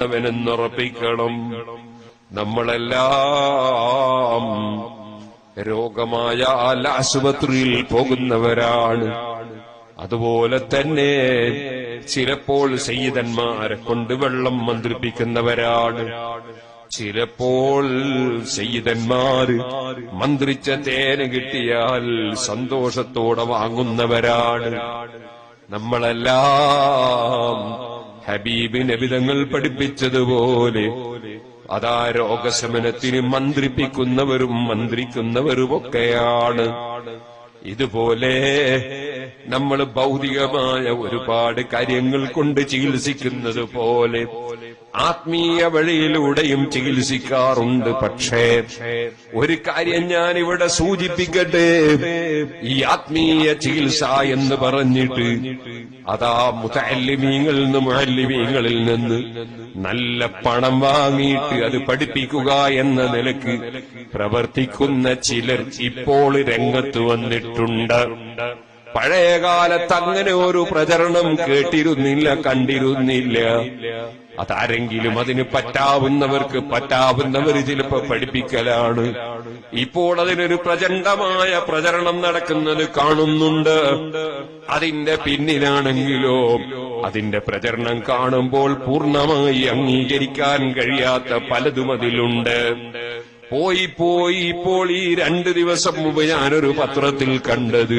അവനെന്നുറപ്പിക്കണം. നമ്മളെല്ലാം രോഗമായാൽ ആശുപത്രിയിൽ പോകുന്നവരാണ്. അതുപോലെ തന്നെ ചിലപ്പോൾ സയ്യിദന്മാരെ കൊണ്ട് വെള്ളം മന്ത്രിപ്പിക്കുന്നവരാണ്. ചിലപ്പോൾ സയ്യിദന്മാര് മന്ത്രിച്ച തേന് കിട്ടിയാൽ സന്തോഷത്തോടെ വാങ്ങുന്നവരാണ്. നമ്മളെല്ലാം ഹബീബ് നബി തങ്ങൾ പഠിപ്പിച്ചതുപോലെ അതാ രോഗശമനത്തിന് മന്ത്രിപ്പിക്കുന്നവരും മന്ത്രിക്കുന്നവരുമൊക്കെയാണ്. ഇതുപോലെ നമ്മൾ ഭൗതികമായ ഒരുപാട് കാര്യങ്ങൾ കൊണ്ട് ചികിത്സിക്കുന്നത് പോലെ ആത്മീയ വഴിയിലൂടെയും ചികിത്സിക്കാറുണ്ട്. പക്ഷേ ഒരു കാര്യം ഞാൻ ഇവിടെ സൂചിപ്പിക്കട്ടെ, ഈ ആത്മീയ ചികിത്സ എന്ന് പറഞ്ഞിട്ട് അതാ മുതഅല്ലിമീങ്ങളിൽ നിന്ന് നല്ല പണം വാങ്ങിയിട്ട് അത് പഠിപ്പിക്കുക എന്ന നിലക്ക് പ്രവർത്തിക്കുന്ന ചിലർ ഇപ്പോൾ രംഗത്ത് വന്നിട്ടുണ്ട്. പഴയകാലത്ത് അങ്ങനെ ഒരു പ്രചരണം കേട്ടിരുന്നില്ല, കണ്ടിരുന്നില്ല. അതാരെങ്കിലും അതിന് പറ്റാവുന്നവർ ചിലപ്പോ പഠിപ്പിക്കലാണ്. ഇപ്പോൾ അതിനൊരു പ്രചണ്ഡമായ പ്രചരണം നടക്കുന്നത് കാണുന്നുണ്ട്. അതിന്റെ പിന്നിലാണെങ്കിലോ അതിന്റെ പ്രചരണം കാണുമ്പോൾ പൂർണ്ണമായി അംഗീകരിക്കാൻ കഴിയാത്ത പലതും അതിലുണ്ട്. ഇപ്പോൾ ഈ 2 ദിവസം മുമ്പ് ഞാനൊരു പത്രത്തിൽ കണ്ടത്,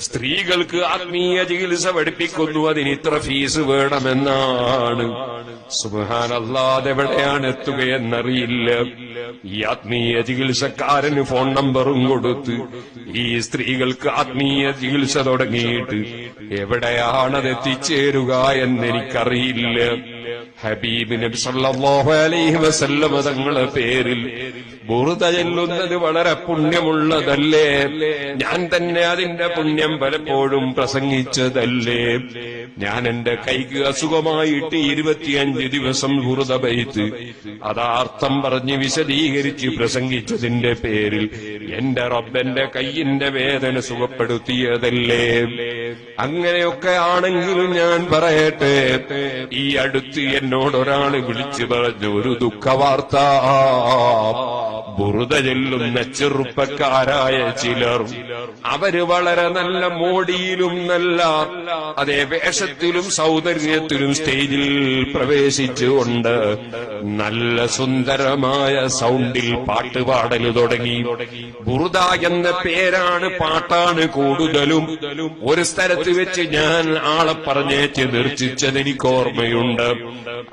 സ്ത്രീകൾക്ക് ആത്മീയ ചികിത്സ പഠിപ്പിക്കുന്നു, അതിന് ഇത്ര ഫീസ് വേണമെന്നാണ്. സുബ്ഹാനല്ലാഹ്, അതെവിടെയാണ് എത്തുകയെന്നറിയില്ല. ഈ ആത്മീയ ചികിത്സക്കാരന് ഫോൺ നമ്പറും കൊടുത്ത് ഈ സ്ത്രീകൾക്ക് ആത്മീയ ചികിത്സ തുടങ്ങിയിട്ട് എവിടെയാണത് എത്തിച്ചേരുക എന്നെനിക്കറിയില്ല. ഹബീബ് നബി സല്ലല്ലാഹു അലൈഹി വസല്ലം തങ്ങളുടെ പേരിൽ ബുർദ ചൊല്ലുന്നത് വളരെ പുണ്യമുള്ളതല്ലേ? ഞാൻ തന്നെ അതിന്റെ പുണ്യം പലപ്പോഴും പ്രസംഗിച്ചതല്ലേ? ഞാൻ എന്റെ കൈക്ക് അസുഖമായിട്ട് 25 ദിവസം ബുർദ ബൈത്ത് അതാ അർത്ഥം പറഞ്ഞ് വിശദീകരിച്ച് പ്രസംഗിച്ചതിന്റെ പേരിൽ എന്റെ റബ്ബന്റെ കൈയിന്റെ വേദന സുഖപ്പെടുത്തിയതല്ലേ? അങ്ങനെയൊക്കെ ആണെങ്കിലും ഞാൻ പറയട്ടെ, ഈ അടുത്ത് എന്നോടൊരാള് വിളിച്ചു പറഞ്ഞു ഒരു ദുഃഖവാർത്ത. ബുർദ ചൊല്ലുന്ന ചെറുപ്പക്കാരായ ചിലർ, അവര് വളരെ നല്ല മോടിയിലും നല്ല അതേ വേഷത്തിലും സൗന്ദര്യത്തിലും സ്റ്റേജിൽ പ്രവേശിച്ചുകൊണ്ട് നല്ല സുന്ദരമായ സൗണ്ടിൽ പാട്ടുപാടല് തുടങ്ങി. ബുർദ എന്ന പേരാണ്, പാട്ടാണ് കൂടുതലും. ഒരു സ്ഥലത്ത് വെച്ച് ഞാൻ ആളെ പറഞ്ഞേച്ച് നിർത്തിച്ചത് എനിക്ക് ഓർമ്മയുണ്ട്.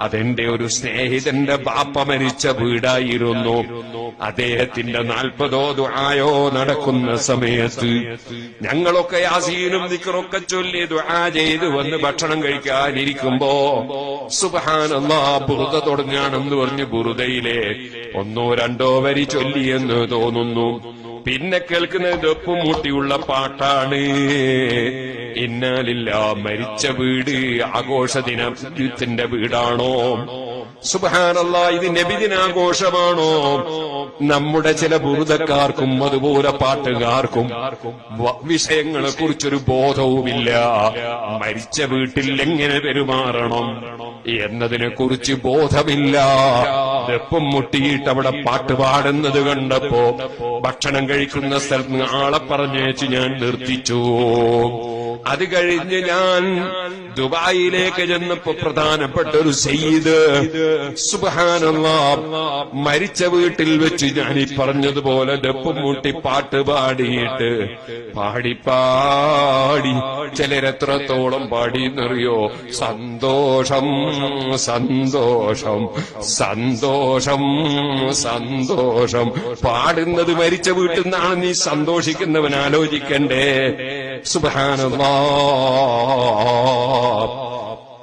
അതെന്റെ ഒരു സ്നേഹിതന്റെ ബാപ്പ മരിച്ച വീടായിരുന്നു. അദ്ദേഹത്തിന്റെ 40ഓ ദുആയോ നടക്കുന്ന സമയത്ത് ഞങ്ങളൊക്കെ യാസീനും ദിക്റൊക്കെ ചൊല്ലി ദുആ ചെയ്ത് വന്ന് ഭക്ഷണം കഴിക്കാനിരിക്കുമ്പോ സുബ്ഹാനല്ലാഹ് ബുർദ തുടങ്ങാണെന്ന് പറഞ്ഞ് ബുർദയിലെ 1ഓ 2ഓ വരി ചൊല്ലിയെന്ന് തോന്നുന്നു. പിന്നെ കേൾക്കുന്നത് ദപ്പും മുട്ടിയുള്ള പാട്ടാണ്. ഇന്നാ ലില്ലാഹ്, മരിച്ച വീട് ആഘോഷദിനത്തിന്റെ വീടാണോ? സുബ്ഹാനല്ലാഹ്, ഇത് നബിദിനാഘോഷമാണോ? നമ്മുടെ ചില ബുർദക്കാർക്കും അതുപോലെ പാട്ടുകാർക്കും വിഷയങ്ങളെ കുറിച്ചൊരു ബോധവുമില്ല. മരിച്ച വീട്ടിൽ എങ്ങനെ പെരുമാറണം എന്നതിനെ കുറിച്ച് ബോധമില്ല. ദപ്പും മുട്ടിയിട്ട് അവിടെ പാട്ട് പാടുന്നത് കണ്ടപ്പോ ഭക്ഷണം കഴിക്കുന്ന സ്ഥലത്ത് ആളെ പറഞ്ഞേച്ച് ഞാൻ നിർത്തിച്ചു. അത് കഴിഞ്ഞ് ഞാൻ ദുബായിലേക്ക് ചെന്നപ്പോ പ്രധാനപ്പെട്ട ഒരു സയ്യിദ്, സുബ്ഹാനല്ലാഹ്, മരിച്ച വീട്ടിൽ വെച്ച് ഞാൻ ഈ പറഞ്ഞതുപോലെ ദപ്പും മുട്ടി പാട്ട് പാടിയിട്ട് പാടി ചിലരെത്രത്തോളം പാടിയെന്നറിയോ? സന്തോഷം സന്തോഷം സന്തോഷം സന്തോഷം. പാടുന്നത് മരിച്ച വീട്ടിൽ നിന്നാണ്. നീ സന്തോഷിക്കുന്നവൻ ആലോചിക്കണ്ടേ? സുബ്ഹാനല്ലാഹ്,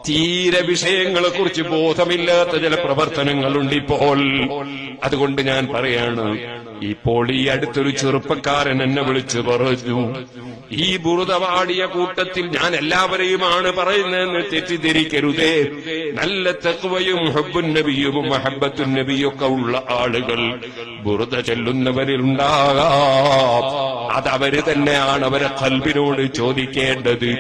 തീരെ വിഷയങ്ങളെ കുറിച്ച് ബോധമില്ലാത്ത ചില പ്രവർത്തനങ്ങളുണ്ട് ഇപ്പോൾ. അതുകൊണ്ട് ഞാൻ പറയാണ്, ഇപ്പോൾ ഈ അടുത്തൊരു ചെറുപ്പക്കാരൻ എന്നെ വിളിച്ചു പറഞ്ഞു, ഈ ബുർദ പാടിയ കൂട്ടത്തിൽ ഞാൻ എല്ലാവരെയുമാണ് പറയുന്നതെന്ന് തെറ്റിദ്ധരിക്കരുതേ. നല്ല തഖ്വയും ഹുബ്ബുൻ നബിയും മഹബ്ബത്തുൻ നബിയൊക്കെ ഉള്ള ആളുകൾ ബുർദ ചൊല്ലുന്നവരിലുണ്ടാകാം. അതവര് തന്നെയാണ് അവരെ ഖൽബിനോട് ചോദിക്കേണ്ടത്.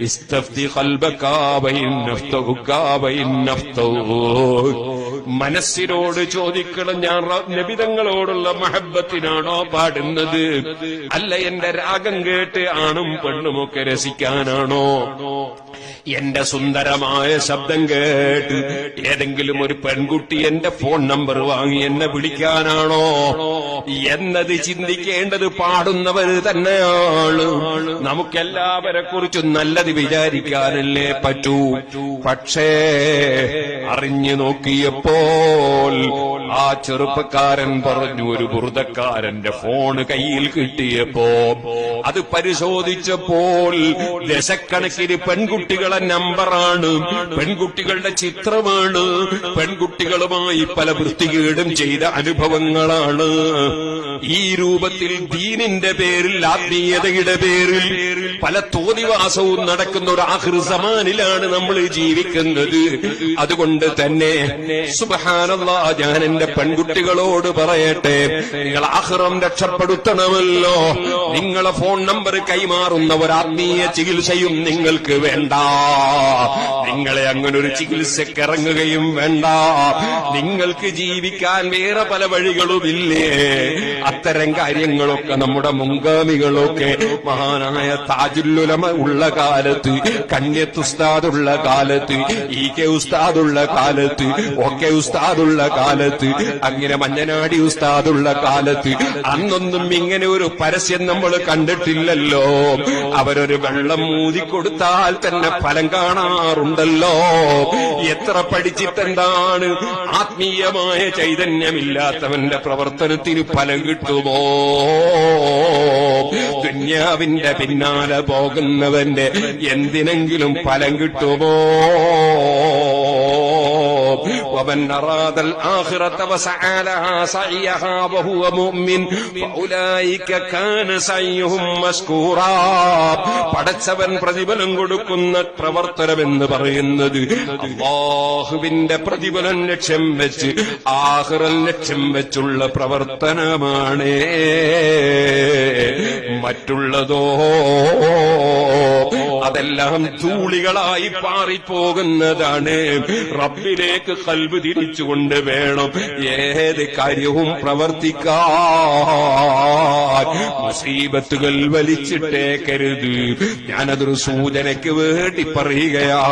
ഇസ്തഫ്തി ഖൽബക വഇൻ നഫ്തഹുക വഇൻ നഫ്തഹു. മനസ്സിനോട് ചോദിക്കണം, ഞാൻ നബിതങ്ങളോടുള്ള മഹബത്തിനാണോ പാടുന്നത്, അല്ല എന്റെ രാഗം കേട്ട് ആണും പെണ്ണുമൊക്കെ രസിക്കാനാണോ, എന്റെ സുന്ദരമായ ശബ്ദം കേട്ട് ഏതെങ്കിലും ഒരു പെൺകുട്ടി എന്റെ ഫോൺ നമ്പർ വാങ്ങി എന്നെ വിളിക്കാനാണോ എന്നത് ചിന്തിക്കേണ്ടത് പാടുന്നവർ തന്നെയാണ്. നമുക്കെല്ലാവരെ കുറിച്ചും നല്ലത് വിചാരിക്കാനല്ലേ പറ്റൂ. പക്ഷേ അറിഞ്ഞു നോക്കിയപ്പോൾ ആ ചെറുപ്പക്കാരൻ പറഞ്ഞു, ഒരു ബുർദക്കാരന്റെ ഫോണ് കയ്യിൽ കിട്ടിയപ്പോ അത് പരിശോധിച്ചപ്പോൾ ദശക്കണക്കിന് പെൺകുട്ടികളെ നമ്പറാണ്, പെൺകുട്ടികളുടെ ചിത്രമാണ്, പെൺകുട്ടികളുമായി പല വൃത്തികേടും ചെയ്ത അനുഭവങ്ങളാണ്. ഈ രൂപത്തിൽ ദീനിന്റെ പേരിൽ, ആത്മീയതയുടെ പേരിൽ പല തോന്നിവാസവും നടക്കുന്ന ഒരു ആഖിർ സമാനിലാണ് നമ്മൾ ജീവിക്കുന്നത്. അതുകൊണ്ട് തന്നെ സുബ്ഹാനല്ലാഹ്, ഞാൻ എന്റെ പെൺകുട്ടികളോട് പറയട്ടെ, നിങ്ങൾ ആഖിറം രക്ഷപ്പെടുത്തണമല്ലോ. നിങ്ങളെ ഫോൺ നമ്പർ കൈമാറുന്ന ഒരു ആത്മീയ ചികിത്സയും നിങ്ങൾക്ക് വേണ്ട, നിങ്ങളെ അങ്ങനൊരു ചികിത്സക്ക് ഇറങ്ങുകയും വേണ്ട. നിങ്ങൾക്ക് ജീവിക്കാൻ വേറെ പല വഴികളുമില്ലേ? അത്തരം കാര്യങ്ങളൊക്കെ നമ്മുടെ മുൻഗാമികളൊക്കെ മഹാനായ താജുല്ലുലമ ഉള്ള കാലത്ത്, കണ്യത്ത് ഉസ്താദുള്ള കാലത്ത്, കെ ഉസ്താദുള്ള കാലത്ത്, ഒക്കെ ഉസ്താദുള്ള കാലത്ത്, അങ്ങനെ മഞ്ഞനാടി ഉസ്താദുള്ള കാലത്ത് അന്നൊന്നും ഇങ്ങനെ ഒരു പരസ്യം നമ്മൾ കണ്ടിട്ടില്ലല്ലോ. അവരൊരു വെള്ളം മൂതിക്കൊടുത്താൽ തന്നെ ഫലം കാണാറുണ്ടല്ലോ. എത്ര പഠിച്ചിട്ടെന്താണ്, ആത്മീയമായ ചൈതന്യമില്ലാത്തവന്റെ പ്രവർത്തനത്തിന് ഫലം കിട്ടുമോ? ദുന്യാവിന്റെ പിന്നാലെ പോകുന്നവന്റെ എന്തിനെങ്കിലും ഫലം കിട്ടുമോ? ومن أراد الآخرة وسعى لها سعيها وهو مؤمن فأولئك كان سعيهم مشكورا. പടച്ചവൻ പ്രതിഫലം കൊടുക്കുന്ന പ്രവർത്തനമെന്ന് പറയുന്നത് അല്ലാഹുവിന്റെ പ്രതിഫലം ലക്ഷ്യം വെച്ച്, ആഖിറൽ ലക്ഷ്യം വെച്ചുള്ള പ്രവർത്തനമാണ്. മറ്റുള്ളതോ അതെല്ലാം ധൂളികളായി പാറിപ്പോകുന്നതാണ്. റബ്ബിലേക്ക് ഖൽബ് തിരിച്ചുകൊണ്ട് വേണം ഏത് കാര്യവും പ്രവർത്തിക്കാൻ. മുസീബത്തുകൾ വലിച്ചിട്ടേക്കരുത്. ഞാനതൊരു സൂചനയ്ക്ക് വേണ്ടി പറയുകയാണ്.